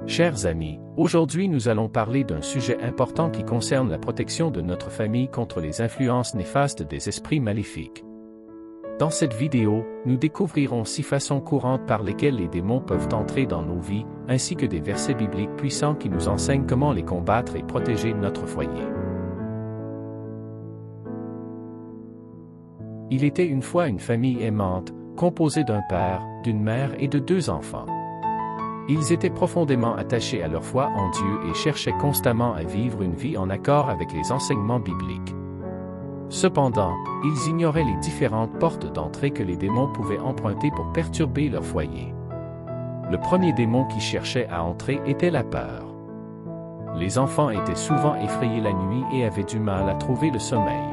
Chers amis, aujourd'hui nous allons parler d'un sujet important qui concerne la protection de notre famille contre les influences néfastes des esprits maléfiques. Dans cette vidéo, nous découvrirons 6 façons courantes par lesquelles les démons peuvent entrer dans nos vies, ainsi que des versets bibliques puissants qui nous enseignent comment les combattre et protéger notre foyer. Il était une fois une famille aimante, composée d'un père, d'une mère et de 2 enfants. Ils étaient profondément attachés à leur foi en Dieu et cherchaient constamment à vivre une vie en accord avec les enseignements bibliques. Cependant, ils ignoraient les différentes portes d'entrée que les démons pouvaient emprunter pour perturber leur foyer. Le premier démon qui cherchait à entrer était la peur. Les enfants étaient souvent effrayés la nuit et avaient du mal à trouver le sommeil.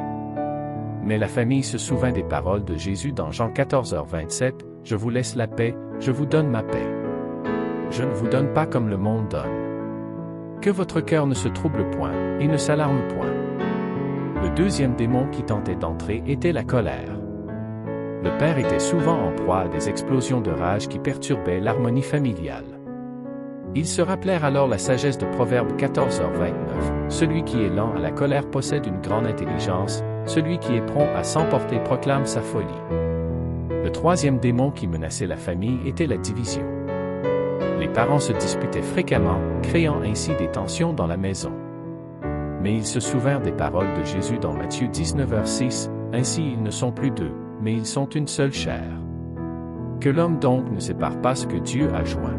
Mais la famille se souvint des paroles de Jésus dans Jean 14h27, « Je vous laisse la paix, je vous donne ma paix. Je ne vous donne pas comme le monde donne. Que votre cœur ne se trouble point, et ne s'alarme point. » Le deuxième démon qui tentait d'entrer était la colère. Le père était souvent en proie à des explosions de rage qui perturbaient l'harmonie familiale. Ils se rappelèrent alors la sagesse de Proverbe 14h29, « Celui qui est lent à la colère possède une grande intelligence, celui qui est prompt à s'emporter proclame sa folie. » Le troisième démon qui menaçait la famille était la division. Les parents se disputaient fréquemment, créant ainsi des tensions dans la maison. Mais ils se souvinrent des paroles de Jésus dans Matthieu 19h6, « Ainsi ils ne sont plus 2, mais ils sont une seule chair. » Que l'homme donc ne sépare pas ce que Dieu a joint.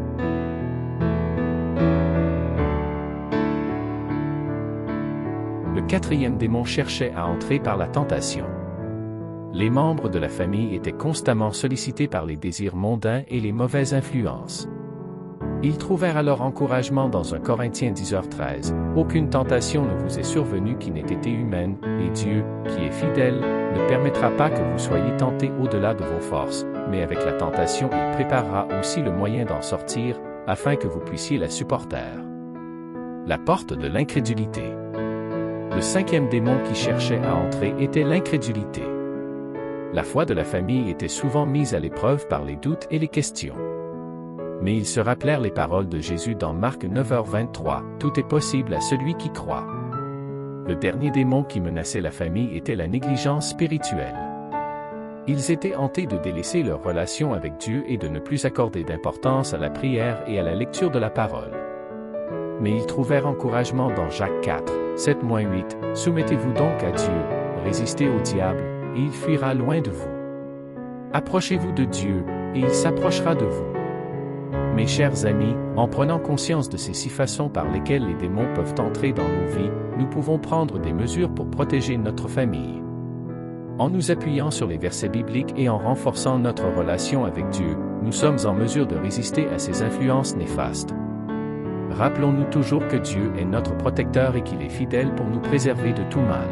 Le quatrième démon cherchait à entrer par la tentation. Les membres de la famille étaient constamment sollicités par les désirs mondains et les mauvaises influences. Ils trouvèrent alors encouragement dans 1 Corinthiens 10h13, « Aucune tentation ne vous est survenue qui n'ait été humaine, et Dieu, qui est fidèle, ne permettra pas que vous soyez tentés au-delà de vos forces, mais avec la tentation il préparera aussi le moyen d'en sortir, afin que vous puissiez la supporter. » La porte de l'incrédulité. Le cinquième démon qui cherchait à entrer était l'incrédulité. La foi de la famille était souvent mise à l'épreuve par les doutes et les questions. Mais ils se rappelèrent les paroles de Jésus dans Marc 9h23, « Tout est possible à celui qui croit. » Le dernier démon qui menaçait la famille était la négligence spirituelle. Ils étaient hantés de délaisser leur relation avec Dieu et de ne plus accorder d'importance à la prière et à la lecture de la parole. Mais ils trouvèrent encouragement dans Jacques 4, 7-8, « Soumettez-vous donc à Dieu, résistez au diable, et il fuira loin de vous. Approchez-vous de Dieu, et il s'approchera de vous. » Mes chers amis, en prenant conscience de ces 6 façons par lesquelles les démons peuvent entrer dans nos vies, nous pouvons prendre des mesures pour protéger notre famille. En nous appuyant sur les versets bibliques et en renforçant notre relation avec Dieu, nous sommes en mesure de résister à ces influences néfastes. Rappelons-nous toujours que Dieu est notre protecteur et qu'il est fidèle pour nous préserver de tout mal.